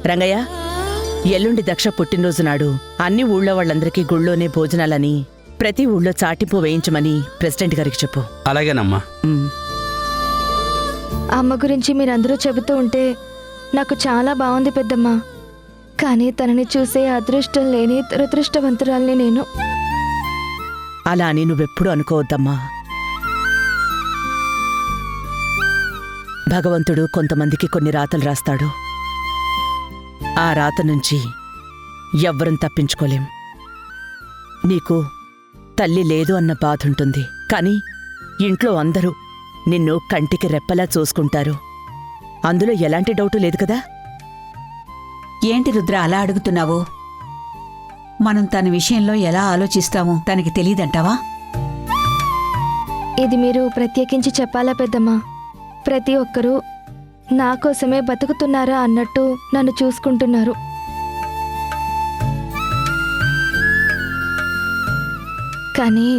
రంగయ్య, ఎల్లుండి దక్ష పుట్టినరోజు నాడు అన్ని ఊళ్ళో వాళ్ళందరికీ గుళ్ళోనే భోజనాలని ప్రతి ఊళ్ళో చాటింపు వేయించమని ప్రెసిడెంట్ గారికి చెప్పు. అలాగేనమ్మా. అమ్మ గురించి మీరందరూ చెబుతూ ఉంటే నాకు చాలా బాగుంది పెద్దమ్మ. కానీ తనని చూసే అదృష్టం లేని దురదృష్టవంతురాల్ని నేను. అలా అని నువ్వెప్పుడు అనుకోవద్దమ్మా. భగవంతుడు కొంతమందికి కొన్ని రాతలు రాస్తాడు. ఆ రాత నుంచి ఎవ్వరం తప్పించుకోలేం. నీకు తల్లి లేదు అన్న బాధుంటుంది, కాని ఇంట్లో అందరూ నిన్ను కంటికి రెప్పలా చూసుకుంటారు. అందులో ఎలాంటి డౌటు లేదు కదా? ఏంటి రుద్ర అలా అడుగుతున్నావు? మనం తన విషయంలో ఎలా ఆలోచిస్తామో తనకి తెలీదంటావా? ఇది మీరు ప్రత్యేకించి చెప్పాలా పెద్దమ్మ? ప్రతి ఒక్కరూ నా కోసమే బతుకుతున్నారా అన్నట్టు నన్ను చూసుకుంటున్నారు. కానీ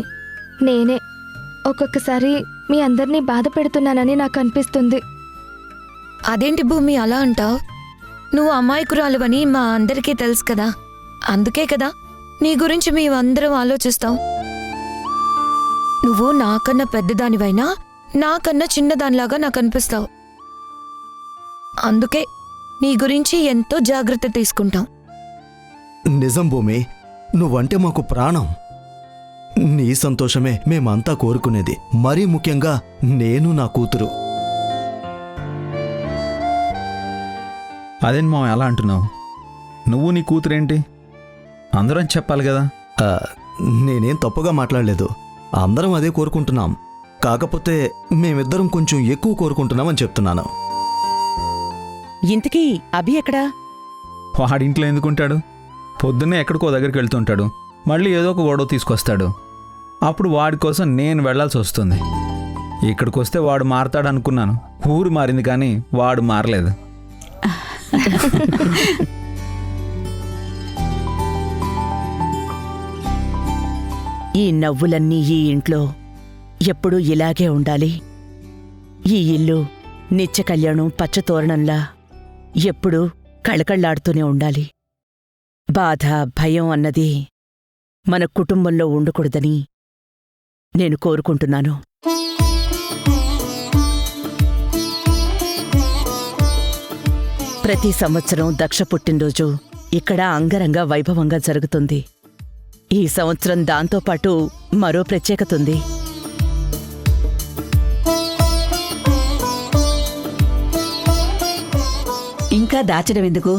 నేనే ఒక్కొక్కసారి మీ అందరినీ బాధ పెడుతున్నానని నాకు అనిపిస్తుంది. అదేంటి భూమి అలా అంటావు? నువ్వు అమాయకురాలువని మా అందరికీ తెలుసు కదా. అందుకే కదా నీ గురించి మేమందరం ఆలోచిస్తాం. నువ్వు నాకన్నా పెద్దదానివైనా నాకన్నా చిన్నదానిలాగా నాకు అనిపిస్తావు. అందుకే నీ గురించి ఎంతో జాగ్రత్త తీసుకుంటాం. నిజం భూమి, నువ్వంటే మాకు ప్రాణం. నీ సంతోషమే మేమంతా కోరుకునేది. మరీ ముఖ్యంగా నేను, నా కూతురు. అదేం మా ఎలా అంటున్నావు? నువ్వు నీ కూతురేంటి? అందరం చెప్పాలి కదా. నేనేం తప్పుగా మాట్లాడలేదు. అందరం అదే కోరుకుంటున్నాం. కాకపోతే మేమిద్దరం కొంచెం ఎక్కువ కోరుకుంటున్నామని చెప్తున్నాను. ఇంతకీ అభి ఎక్కడా? వాడింట్లో ఎందుకుంటాడు? పొద్దున్నే ఎక్కడికో దగ్గరికి వెళ్తుంటాడు, మళ్ళీ ఏదో ఒక గొడవ తీసుకొస్తాడు. అప్పుడు వాడి కోసం నేను వెళ్లాల్సి వస్తుంది. ఇక్కడికి వస్తే వాడు మారతాడు అనుకున్నాను. ఊరు మారింది కానీ వాడు మారలేదు. ఈ నవ్వులన్నీ ఈ ఇంట్లో ఎప్పుడూ ఇలాగే ఉండాలి. ఈ ఇల్లు నిత్య కళ్యాణం పచ్చతోరణంలా ఎప్పుడూ కళకళ్లాడుతూనే ఉండాలి. బాధ, భయం అన్నది మన కుటుంబంలో ఉండకూడదని నేను కోరుకుంటున్నాను. ప్రతి సంవత్సరం దక్ష పుట్టినరోజు ఇక్కడ అంగరంగ వైభవంగా జరుగుతుంది. ఈ సంవత్సరం దాంతోపాటు మరో ప్రత్యేకత ఉంది. ఇంకా దాచడం ఎందుకు?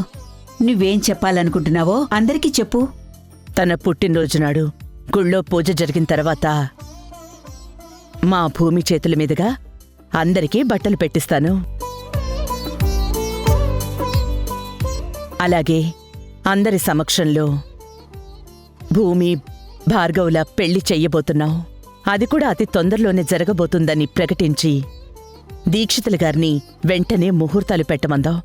నువ్వేం చెప్పాలనుకుంటున్నావో అందరికీ చెప్పు. తన పుట్టినరోజు నాడు గుళ్ళో పూజ జరిగిన తర్వాత మా భూమి చేతుల మీదుగా అందరికీ బట్టలు పెట్టిస్తాను. అలాగే అందరి సమక్షంలో భూమి, భార్గవుల పెళ్లి చెయ్యబోతున్నాం. అది కూడా అతి తొందరలోనే జరగబోతుందని ప్రకటించి దీక్షితుల గారిని వెంటనే ముహూర్తాలు పెట్టమందాం.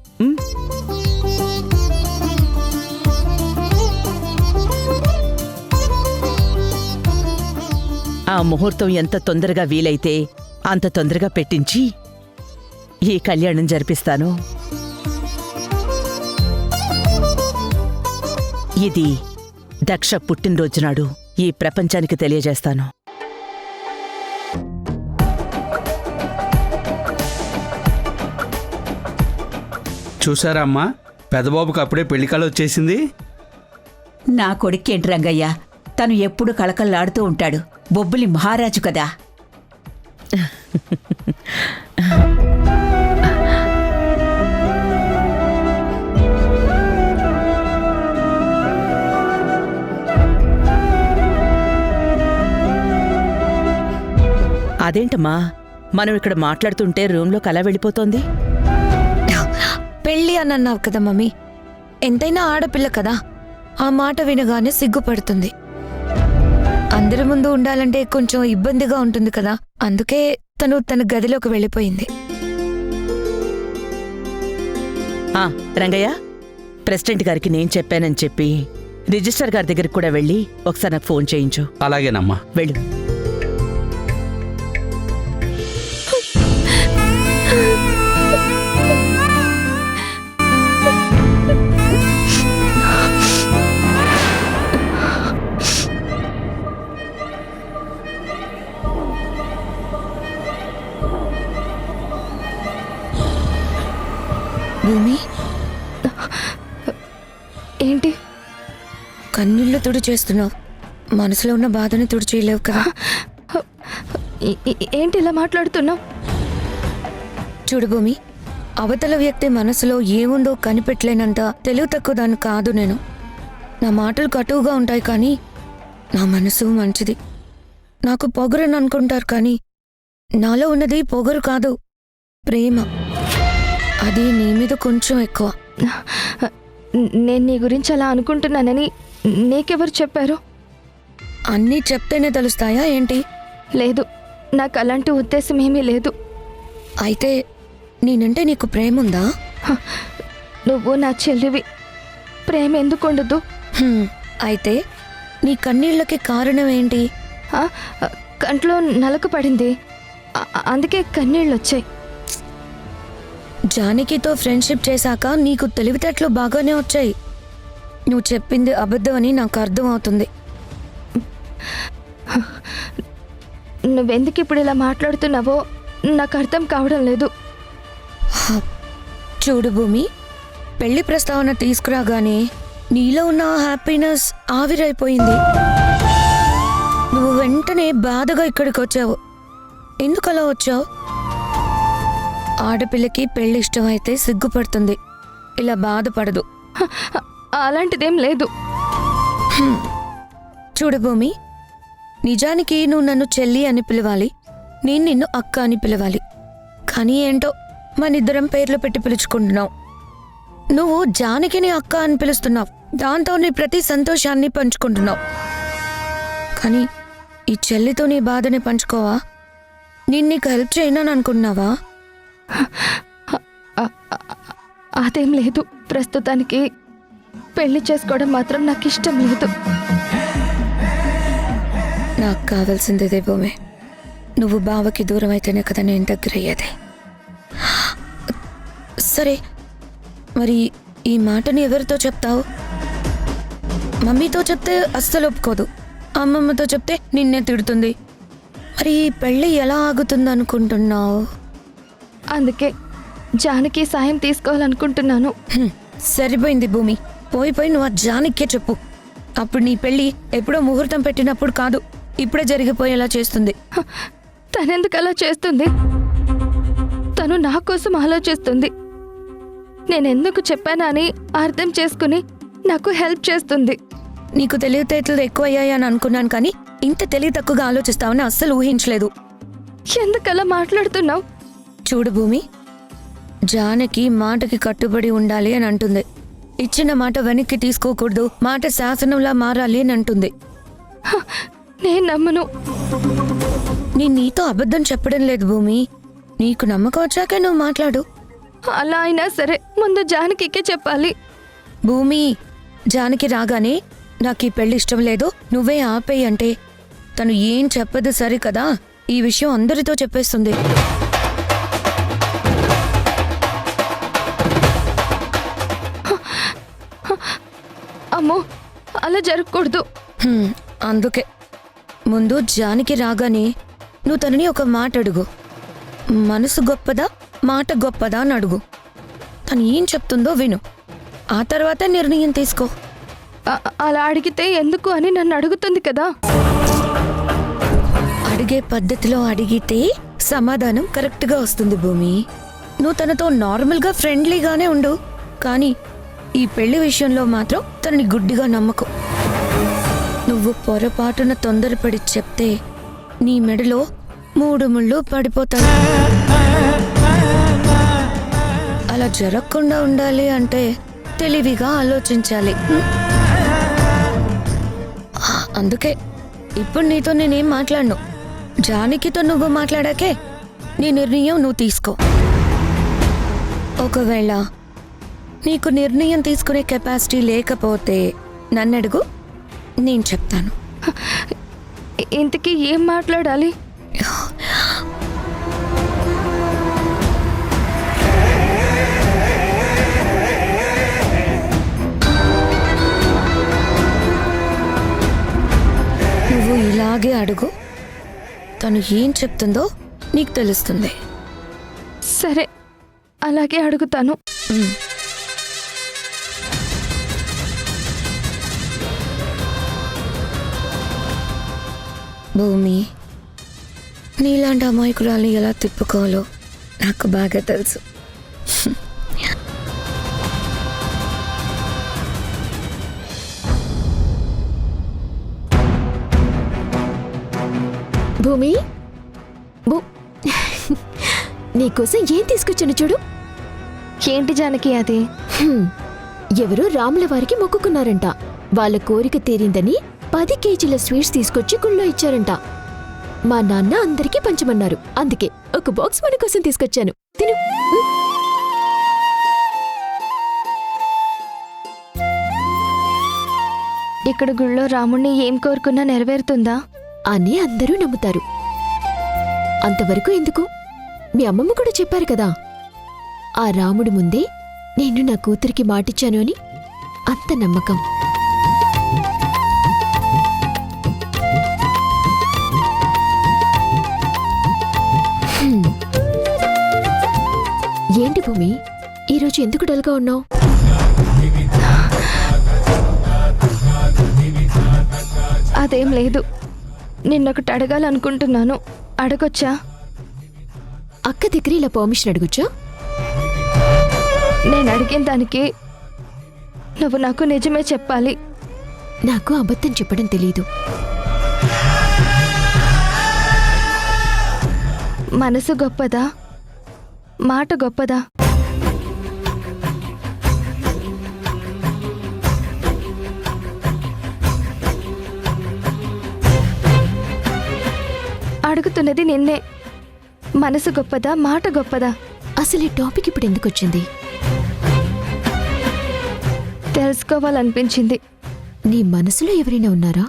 ఆ ముహూర్తం ఎంత తొందరగా వీలైతే అంత తొందరగా పెట్టించి ఈ కళ్యాణం జరిపిస్తాను. ఇది దక్ష పుట్టినరోజు నాడు ఈ ప్రపంచానికి తెలియజేస్తాను. చూసారా అమ్మా, పెద్దబాబుకి అప్పుడే పెళ్లికాలు వచ్చేసింది. నా కొడుకేంటి రంగయ్య, తను ఎప్పుడు కళకళలాడుతూ ఉంటాడు. బొబ్బులి మహారాజు కదా. అదేంటమ్మా, మనం ఇక్కడ మాట్లాడుతుంటే రూంలోకి అలా వెళ్ళిపోతోంది? పెళ్ళి అని అన్నావు కదా మమ్మీ. ఎంతైనా ఆడపిల్ల కదా, ఆ మాట వినగానే సిగ్గుపడుతుంది. అందరి ముందు ఉండాలంటే కొంచెం ఇబ్బందిగా ఉంటుంది కదా. అందుకే తను తన గదిలోకి వెళ్ళిపోయింది. రంగయ్య, ప్రెసిడెంట్ గారికి నేను చెప్పానని చెప్పి రిజిస్టర్ గారి దగ్గరికి కూడా వెళ్ళి ఒకసారి నాకు ఫోన్ చేయించు. అలాగేనమ్మా. వెళ్ళు. భూమి, ఏంటి? కన్నీళ్లు తుడిచేస్తున్నావు. మనసులో ఉన్న బాధని తుడిచేయలేవు కదా. ఏంటి ఇలా మాట్లాడుతున్నావు? చూడు భూమి, అవతల వ్యక్తి మనసులో ఏముందో కనిపెట్టలేనంత తెలివి తక్కువ దాన్ని కాదు నేను. నా మాటలు కటువుగా ఉంటాయి కానీ నా మనసు మంచిది. నాకు పొగరని అనుకుంటారు కానీ నాలో ఉన్నది పొగరు కాదు, ప్రేమ. అది నీ మీద కొంచెం ఎక్కువ. నేను నీ గురించి అలా అనుకుంటున్నానని నీకెవరు చెప్పారు? అన్నీ చెప్తేనే తెలుస్తాయా ఏంటి? లేదు, నాకు అలాంటి ఉద్దేశం ఏమీ లేదు. అయితే నేనంటే నీకు ప్రేమ ఉందా? నువ్వు నా చెల్లివి, ప్రేమ ఎందుకు ఉండదు? అయితే నీ కన్నీళ్ళకి కారణం ఏంటి? ఆ, కంట్లో నలక పడింది, అందుకే కన్నీళ్ళు వచ్చాయి. జానకితో ఫ్రెండ్షిప్ చేశాక నీకు తెలివితేటలు బాగానే వచ్చాయి. నువ్వు చెప్పింది అబద్ధం అని నాకు అర్థం అవుతుంది. నువ్వెందుకు ఇప్పుడు ఇలా మాట్లాడుతున్నావో నాకు అర్థం కావడం లేదు. చూడు భూమి, పెళ్లి ప్రస్తావన తీసుకురాగానే నీలో ఉన్న హ్యాపీనెస్ ఆవిరైపోయింది. నువ్వు వెంటనే బాధగా ఇక్కడికి వచ్చావు. ఎందుకు అలా వచ్చావు? ఆడపిల్లకి పెళ్లి ఇష్టమైతే సిగ్గుపడుతుంది, ఇలా బాధపడదు. అలాంటిదేం లేదు. చూడు భూమి, నిజానికి నువ్వు నన్ను చెల్లి అని పిలవాలి, నేను నిన్ను అక్క అని పిలవాలి. కానీ ఏంటో మనిద్దరం పేర్లు పెట్టి పిలుచుకుంటున్నావు. నువ్వు జానకిని అక్క అని పిలుస్తున్నావు, దాంతో నీ ప్రతి సంతోషాన్ని పంచుకుంటున్నావు. కానీ ఈ చెల్లితో నీ బాధని పంచుకోవా? నేను నీకు హెల్ప్ చేయనని అనుకుంటున్నావా? అదేం లేదు. ప్రస్తుతానికి పెళ్లి చేసుకోవడం మాత్రం నాకు ఇష్టం లేదు. నాకు కావాల్సిందేదే భూమి. నువ్వు బావకి దూరం అయితేనే కదా నేను దగ్గర అయ్యేది. సరే, మరి ఈ మాటని ఎవరితో చెప్తావు? మమ్మీతో చెప్తే అస్సలు ఒప్పుకోదు, అమ్మమ్మతో చెప్తే నిన్నే తిడుతుంది. మరి ఈ పెళ్ళి ఎలా ఆగుతుంది అనుకుంటున్నావు? అందుకే జానకి సాయం తీసుకోవాలనుకుంటున్నాను. సరిపోయింది భూమి, పోయి నువ్వు ఆ జానకే చెప్పు. అప్పుడు నీ పెళ్ళి ఎప్పుడో ముహూర్తం పెట్టినప్పుడు కాదు, ఇప్పుడే జరిగిపోయేలా చేస్తుంది. తనెందుకు అలా చేస్తుంది? తను నా కోసం ఆలోచిస్తుంది. నేనెందుకు చెప్పానా అని అర్థం చేసుకుని నాకు హెల్ప్ చేస్తుంది. నీకు తెలివితేటలు ఎక్కువయ్యాయని అనుకున్నాను కానీ ఇంత తెలివి తక్కువగా ఆలోచిస్తావని అస్సలు ఊహించలేదు. ఎందుకు అలా మాట్లాడుతున్నావు? చూడు భూమి, జానకి మాటకి కట్టుబడి ఉండాలి అని అంటుంది. ఇచ్చిన మాట వెనక్కి తీసుకోకూడదు, మాట శాసనంలా మారాలి అని అంటుంది. నేను నమ్మను. నేను నీతో అబద్ధం చెప్పడం లేదు భూమి, నీకు నమ్మకం వచ్చాకే నువ్వు మాట్లాడు. అలా అయినా సరే ముందు జానకికే చెప్పాలి. భూమి, జానకి రాగానే నాకు ఈ పెళ్లి ఇష్టం లేదు, నువ్వే ఆపేయి అంటే తను ఏం చెప్పదు సరి కదా, ఈ విషయం అందరితో చెప్పేస్తుంది. అమ్మో, అలా జరగకూడదు. అందుకే ముందు జానకి రాగానే నువ్వు తనని ఒక మాట అడుగు. మనసు గొప్పదా మాట గొప్పదా అని అడుగు. తను ఏం చెప్తుందో విను, ఆ తర్వాత నిర్ణయం తీసుకో. అలా అడిగితే ఎందుకు అని నన్ను అడుగుతుంది కదా. అడిగే పద్ధతిలో అడిగితే సమాధానం కరెక్ట్గా వస్తుంది భూమి. నువ్వు తనతో నార్మల్గా ఫ్రెండ్లీగానే ఉండు, కానీ ఈ పెళ్లి విషయంలో మాత్రం తనని గుడ్డిగా నమ్మకు. నువ్వు పొరపాటున తొందరపడి చెప్తే నీ మెడలో 3 ముళ్ళు పడిపోతాయి. అలా జరగకుండా ఉండాలి అంటే తెలివిగా ఆలోచించాలి. అందుకే ఇప్పుడు నీతో నేనేం మాట్లాడను, జానకితో నువ్వు మాట్లాడాకే నీ నిర్ణయం నువ్వు తీసుకో. ఒకవేళ నీకు నిర్ణయం తీసుకునే కెపాసిటీ లేకపోతే నన్నడుగు, నేను చెప్తాను. ఇంతకీ ఏం మాట్లాడాలి? నువ్వు ఇలాగే అడుగు, తను ఏం చెప్తుందో నీకు తెలుస్తుంది. సరే, అలాగే అడుగుతాను. భూమి, నీలాంటి అమాయకురాలు ఎలా తిప్పుకోవాలో నాకు బాగా తెలుసు. భూమి, నీకోసం ఏం తీసుకొచ్చాను చూడు. ఏంటి జానకి అది? ఎవరో రాముల వారికి మొక్కుకున్నారంట. వాళ్ళ కోరిక తీరిందని 10 కేజీల స్వీట్స్ తీసుకొచ్చి గుళ్ళో ఇచ్చారంట. మా నాన్న అందరికీ పంచమన్నారు. అందుకే ఒక బాక్స్ మన కోసం తీసుకొచ్చాను. తిను. ఇక్కడ గుళ్ళో రాముణ్ణి ఏం కోరుకున్నా నెరవేరుతుందా అని అందరూ నమ్ముతారు. అంతవరకు ఎందుకు, మీ అమ్మమ్మ కూడా చెప్పారు కదా, ఆ రాముడి ముందే నేను నా కూతురికి మాటిచ్చాను అని. అంత నమ్మకం. ఏంటి భూమి, ఈరోజు ఎందుకు డల్గా ఉన్నావు? అదేం లేదు, నిన్నొకటి అడగాలనుకుంటున్నాను. అడగొచ్చా? అక్క దగ్గర ఇలా పర్మిషన్ అడగొచ్చా? నేను అడిగిన దానికి నువ్వు నాకు నిజమే చెప్పాలి. నాకు అబద్ధం చెప్పడం తెలీదు. మనసు గొప్పదా, మాట గొప్పదా? అడుగుతున్నది నిన్నే. మనసు గొప్పదా, మాట గొప్పదా? అసలు ఈ టాపిక్ ఇప్పుడు ఎందుకు వచ్చింది? తెలుసుకోవాలనిపించింది. నీ మనసులో ఎవరైనా ఉన్నారా?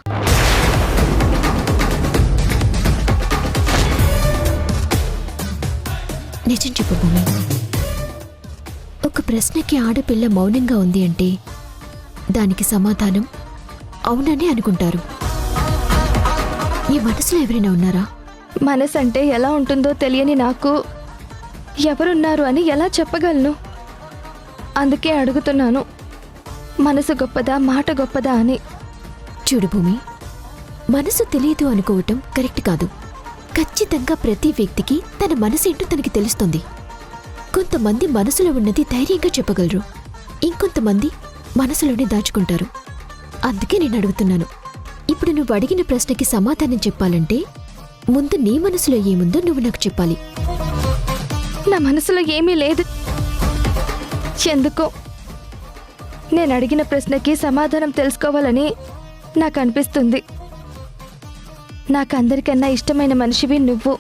నిజం చెప్పు భూమి. ఒక ప్రశ్నకి ఆడపిల్ల మౌనంగా ఉంది అంటే దానికి సమాధానం అవునని అనుకుంటారు. ఈ మనసులో ఎవరైనా ఉన్నారా? మనసు అంటే ఎలా ఉంటుందో తెలియని నాకు ఎవరున్నారు అని ఎలా చెప్పగలను? అందుకే అడుగుతున్నాను, మనసు గొప్పదా, మాట గొప్పదా అని. చూడు భూమి, మనసు తెలియదు అనుకోవటం కరెక్ట్ కాదు. ఖచ్చితంగా ప్రతి వ్యక్తికి తన మనసేంటో తనకి తెలుస్తుంది. కొంతమంది మనసులో ఉన్నది ధైర్యంగా చెప్పగలరు, ఇంకొంతమంది మనసులోనే దాచుకుంటారు. అందుకే నేను అడుగుతున్నాను, ఇప్పుడు నువ్వు అడిగిన ప్రశ్నకి సమాధానం చెప్పాలంటే ముందు నీ మనసులో ఏముందో నువ్వు నాకు చెప్పాలి. నా మనసులో ఏమీ లేదు. ఎందుకో నేను అడిగిన ప్రశ్నకి సమాధానం తెలుసుకోవాలని నాకు అనిపిస్తుంది. నాకు అందరికన్నా ఇష్టమైన మనిషివి నువ్వు.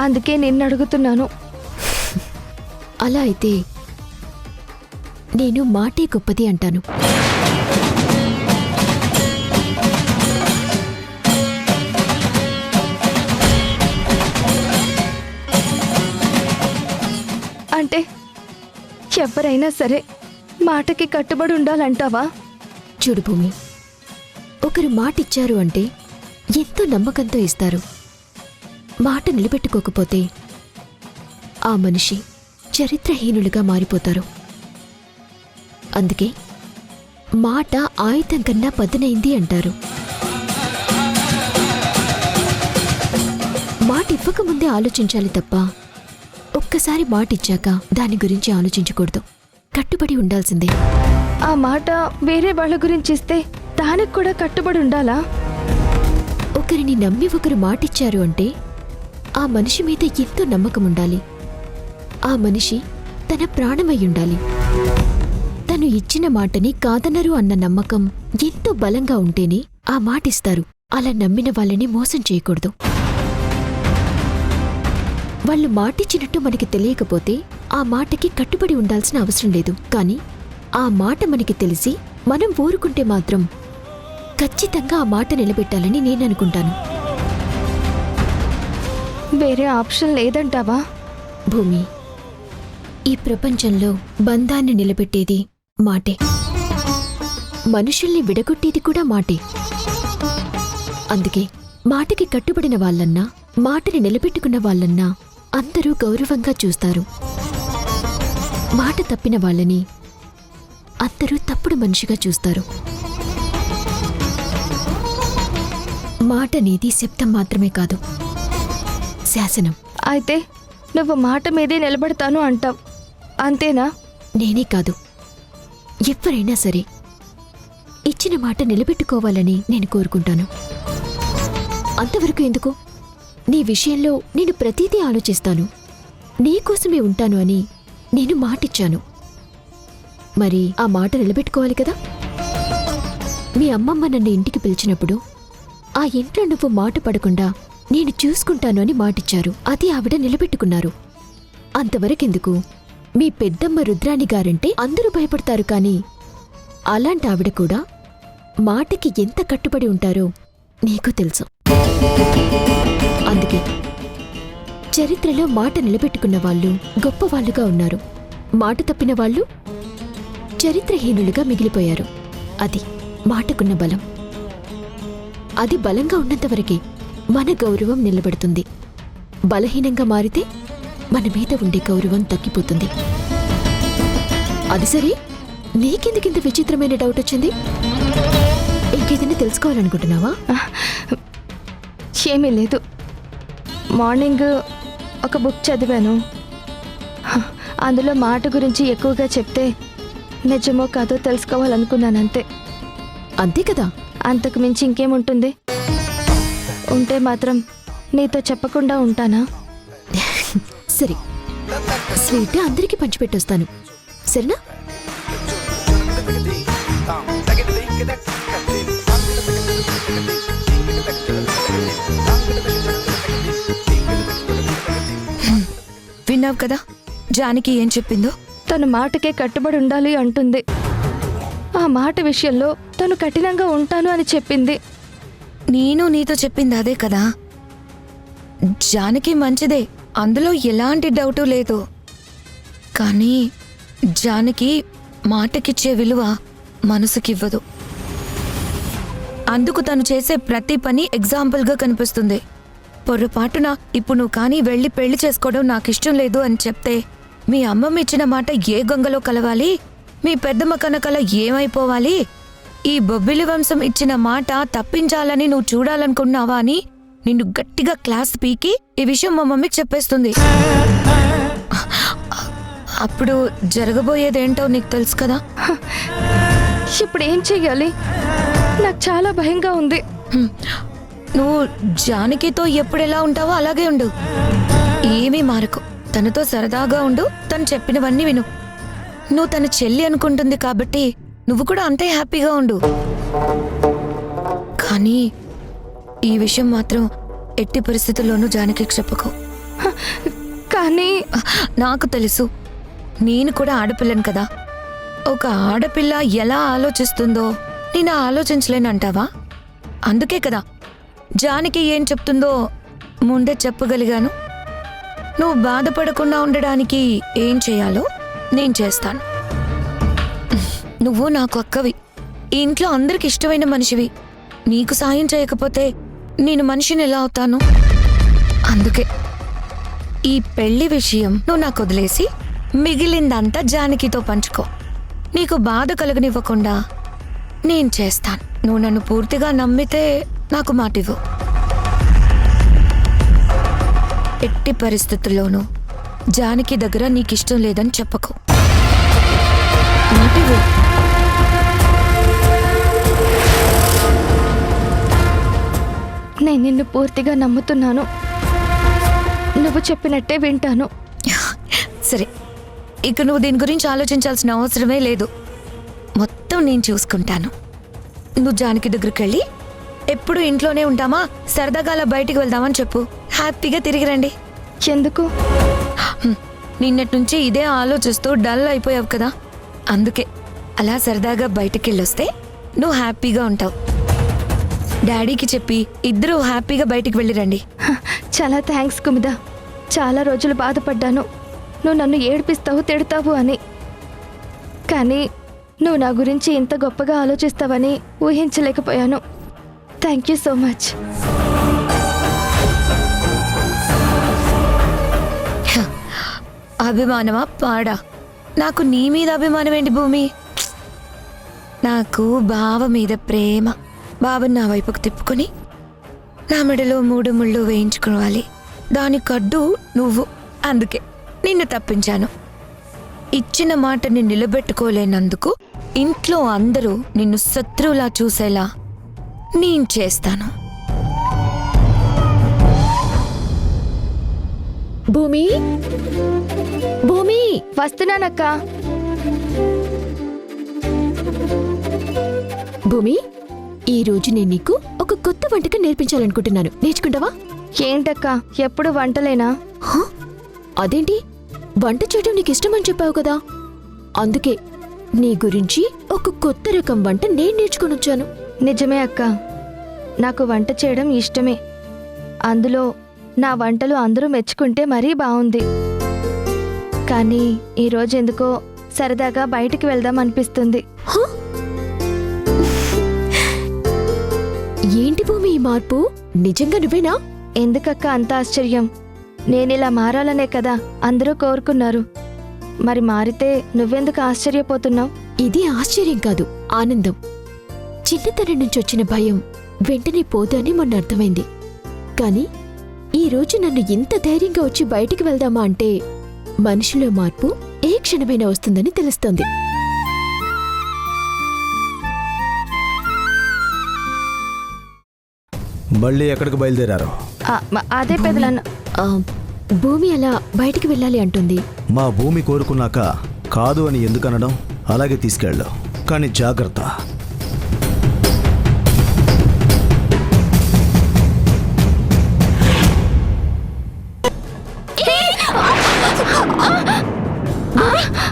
అందుకే నిన్ను అడుగుతున్నాను. అలా అయితే నేను మాటే గొప్పది అంటాను. అంటే ఎవరైనా సరే మాటకి కట్టుబడి ఉండాలంటావా? చూడు భూమి, ఒకరు మాటిచ్చారు అంటే ఎంతో నమ్మకంతో ఇస్తారు. మాట నిలబెట్టుకోకపోతే ఆ మనిషి చరిత్రహీనులుగా మారిపోతారు. అందుకే మాట ఆయుధం కన్నా పదునైంది అంటారు. మాట ఇవ్వకముందే ఆలోచించాలి తప్ప ఒక్కసారి మాటిచ్చాక దాని గురించి ఆలోచించకూడదు. కట్టుబడి ఉండాల్సిందే. ఆ మాట వేరే వాళ్ళ గురించి ఇస్తే దానికి కూడా కట్టుబడి ఉండాలా? ఒకరిని నమ్మి ఒకరు మాటిచ్చారు అంటే ఆ మనిషి మీద ఎంతో నమ్మకం ఉండాలి. ఆ మనిషి తన ప్రాణమై ఉండాలి. తను ఇచ్చిన మాటని కాదనరు అన్న నమ్మకం ఎంతో బలంగా ఉంటేనే ఆ మాటిస్తారు. అలా నమ్మిన వాళ్ళని మోసం చేయకూడదు. వాళ్ళు మాటిచ్చినట్టు మనకి తెలియకపోతే ఆ మాటకి కట్టుబడి ఉండాల్సిన అవసరం లేదు. కానీ ఆ మాట మనకి తెలిసి మనం ఊరుకుంటే మాత్రం ఖచ్చితంగా ఆ మాట నిలబెట్టాలని నేను అనుకుంటాను. వేరే ఆప్షన్ లేదంటావా? భూమి, ఈ ప్రపంచంలో బంధాన్ని నిలబెట్టేది మాటే. మనుషుల్ని విడగొట్టేది కూడా మాటే. అందుకే మాటకి కట్టుబడిన వాళ్ళన్నా, మాటని నిలబెట్టుకున్న వాళ్ళన్నా అందరూ గౌరవంగా చూస్తారు. మాట తప్పిన వాళ్ళని అందరూ తప్పుడు మనిషిగా చూస్తారు. మాట అనేది శబ్దం మాత్రమే కాదు, శాసనం. అయితే నువ్వు మాట మీదే నిలబడతాను అంటావు, అంతేనా? నేనే కాదు, ఎవరైనా సరే ఇచ్చిన మాట నిలబెట్టుకోవాలని నేను కోరుకుంటాను. అంతవరకు ఎందుకు? నీ విషయంలో నేను ప్రతిదీ ఆలోచిస్తాను, నీకోసమే ఉంటాను అని నేను మాటిచ్చాను. మరి ఆ మాట నిలబెట్టుకోవాలి కదా. మీ అమ్మమ్మ నన్ను ఇంటికి పిలిచినప్పుడు ఆ ఇంట్లో నువ్వు మాట పడకుండా నేను చూసుకుంటాను అని మాటిచ్చారు. అది ఆవిడ నిలబెట్టుకున్నారు. అంతవరకెందుకు? మీ పెద్దమ్మ రుద్రాణి గారంటే అందరూ భయపడతారు, కానీ అలాంటి ఆవిడ కూడా మాటకి ఎంత కట్టుబడి ఉంటారో నీకు తెలుసు. అందుకే చరిత్రలో మాట నిలబెట్టుకున్న వాళ్ళు గొప్పవాళ్లుగా ఉన్నారు, మాట తప్పిన వాళ్ళు చరిత్రహీనులుగా మిగిలిపోయారు. అది మాటకున్న బలం. అది బలంగా ఉన్నంతవరకే మన గౌరవం నిలబడుతుంది. బలహీనంగా మారితే మన మీద ఉండే గౌరవం తగ్గిపోతుంది. అది సరే, నీకెందుకింత విచిత్రమైన డౌట్ వచ్చింది? ఇంకేదైనా తెలుసుకోవాలనుకుంటున్నావా? ఏమీ లేదు. మార్నింగ్ ఒక బుక్ చదివాను, అందులో మాట గురించి ఎక్కువగా చెప్తే నిజమో కాదో తెలుసుకోవాలనుకున్నాను, అంతే. అంతే కదా. అంతకు మించి ఇంకేముంటుంది? ఉంటే మాత్రం నీతో చెప్పకుండా ఉంటానా? సరే, స్వీట్ అందరికీ పంచిపెట్టొస్తాను, సరేనా? విన్నావు కదా జానకి ఏం చెప్పిందో? తను మాటకే కట్టుబడి ఉండాలి అంటుంది. ఆ మాట విషయంలో తను కఠినంగా ఉంటాను అని చెప్పింది. నేను నీతో చెప్పింది అదే కదా. జానకి మంచిదే, అందులో ఎలాంటి డౌటు లేదు. కానీ జానకి మాటకిచ్చే విలువ మనసుకివ్వదు. అందుకు తను చేసే ప్రతి పని ఎగ్జాంపుల్గా కనిపిస్తుంది. పొరపాటున ఇప్పుడు నువ్వు కానీ వెళ్ళి పెళ్లి చేసుకోవడం నాకు ఇష్టం లేదు అని చెప్తే మీ అమ్మమ్మ ఇచ్చిన మాట ఏ గంగలో కలవాలి, మీ పెద్దమ్మ కనకల ఏమైపోవాలి, ఈ బొబ్బిలి వంశం ఇచ్చిన మాట తప్పించాలని నువ్వు చూడాలనుకున్నావా అని నిన్ను గట్టిగా క్లాస్ పీకి ఈ విషయం మా మమ్మీకి చెప్పేస్తుంది. అప్పుడు జరగబోయేదేంటో నీకు తెలుసు కదా. ఇప్పుడు ఏం చెయ్యాలి? నాకు చాలా భయంగా ఉంది. నువ్వు జానకితో ఎప్పుడెలా ఉంటావో అలాగే ఉండు, ఏమీ మారకు. తనతో సరదాగా ఉండు, తను చెప్పినవన్నీ విను. నువ్వు తన చెల్లి అనుకుంటుంది కాబట్టి నువ్వు కూడా అంతే హ్యాపీగా ఉండు. కానీ ఈ విషయం మాత్రం ఎట్టి పరిస్థితుల్లోనూ జానకికి చెప్పుకో. కానీ నాకు తెలుసు, నేను కూడా ఆడపిల్లను కదా. ఒక ఆడపిల్ల ఎలా ఆలోచిస్తుందో నేను ఆలోచించలేనంటావా? అందుకే కదా జానకి ఏం చెప్తుందో ముందే చెప్పగలిగాను. నువ్వు బాధపడకుండా ఉండడానికి ఏం చేయాలో నేను చేస్తాను. నువ్వు నాకు అక్కవి, ఈ ఇంట్లో అందరికి ఇష్టమైన మనిషివి. నీకు సాయం చేయకపోతే నేను మనిషిని ఎలా అవుతాను? అందుకే ఈ పెళ్లి విషయం నువ్వు నాకు వదిలేసి మిగిలిందంతా జానకితో పంచుకో. నీకు బాధ కలగనివ్వకుండా నేను చేస్తాను. నువ్వు నన్ను పూర్తిగా నమ్మితే నాకు మాటివ్వు. ఎట్టి పరిస్థితుల్లోనూ జానకి దగ్గర నీకిష్టం లేదని చెప్పకు. మాటివ్వు. నేను నిన్ను పూర్తిగా నమ్ముతున్నాను, నువ్వు చెప్పినట్టే వింటాను. సరే, ఇక నువ్వు దీని గురించి ఆలోచించాల్సిన అవసరమే లేదు. మొత్తం నేను చూసుకుంటాను. నువ్వు జానకి దగ్గరికి వెళ్ళి ఎప్పుడు ఇంట్లోనే ఉంటామా, సరదాగా అలా బయటికి వెళ్దామని చెప్పు. హ్యాపీగా తిరిగి రండి. ఎందుకు? నిన్నటి నుంచి ఇదే ఆలోచిస్తూ డల్ అయిపోయావు కదా, అందుకే అలా సరదాగా బయటికి వెళ్ళొస్తే నువ్వు హ్యాపీగా ఉంటావు. డాడీకి చెప్పి ఇద్దరూ హ్యాపీగా బయటికి వెళ్ళిరండి. చాలా థ్యాంక్స్ కుమిదా. చాలా రోజులు బాధపడ్డాను నువ్వు నన్ను ఏడిపిస్తావు, తిడతావు అని. కానీ నువ్వు నా గురించి ఇంత గొప్పగా ఆలోచిస్తావని ఊహించలేకపోయాను. Thank you so much. అభిమానమా పాడా? నాకు నీ మీద అభిమానం ఏంటి భూమి? నాకు బావ మీద ప్రేమ. బావని నా వైపుకు తిప్పుకొని నా మెడలో 3 ముళ్ళు వేయించుకోవాలి. దానికి అడ్డు నువ్వు. అందుకే నిన్ను తప్పించాను. ఇచ్చిన మాటని నిలబెట్టుకోలేనందుకు ఇంట్లో అందరూ నిన్ను శత్రువులా చూసేలా నేను చేస్తాను. భూమి భూమి వస్తున్నానక్క. భూమి, ఈ రోజు నేను నీకు ఒక కొత్త వంటకం నేర్పించాలనుకుంటున్నాను. నేర్చుకుంటావా? ఏంటక్క ఎప్పుడు వంటలేనా? హ? అదేంటి, వంట చేయడం నీకు ఇష్టమని చెప్పావు కదా, అందుకే నీ గురించి ఒక కొత్త రకం వంట నేను నేర్చుకుని వచ్చాను. నిజమే అక్క, నాకు వంట చేయడం ఇష్టమే. అందులో నా వంటలు అందరూ మెచ్చుకుంటే మరీ బాగుంది. కానీ ఈరోజు ఎందుకో సరదాగా బయటికి వెళ్దాం అనిపిస్తుంది. హ? ఏంటి భూమి ఈ మార్పు? నిజంగా నువ్వేనా? ఎందుకక్క అంత ఆశ్చర్యం? నేనిలా మారాలనే కదా అందరూ కోరుకున్నారు. మరి మారితే నువ్వెందుకు ఆశ్చర్యపోతున్నావు? ఇది ఆశ్చర్యం కాదు, ఆనందం. చిన్నతనం నుంచి వచ్చిన భయం వెంటనే పోదని మొన్న అర్థమైంది. కాని ఈ రోజు నన్ను ఇంత ధైర్యంగా వచ్చి బయటికి వెళ్దామా అంటే మనిషిలో మార్పు ఏ క్షణమైనా వస్తుందని తెలుస్తోంది. మళ్ళీ ఎక్కడికి బయలుదేరారు? అదే పెదలన్న. ఆ, భూమి అలా బయటికి వెళ్ళాలి అంటుంది. మా భూమి కోరుకున్నాక కాదు అని ఎందుకనడం? అలాగే తీసుకెళ్ళు, కానీ జాగ్రత్త.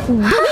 భూమి,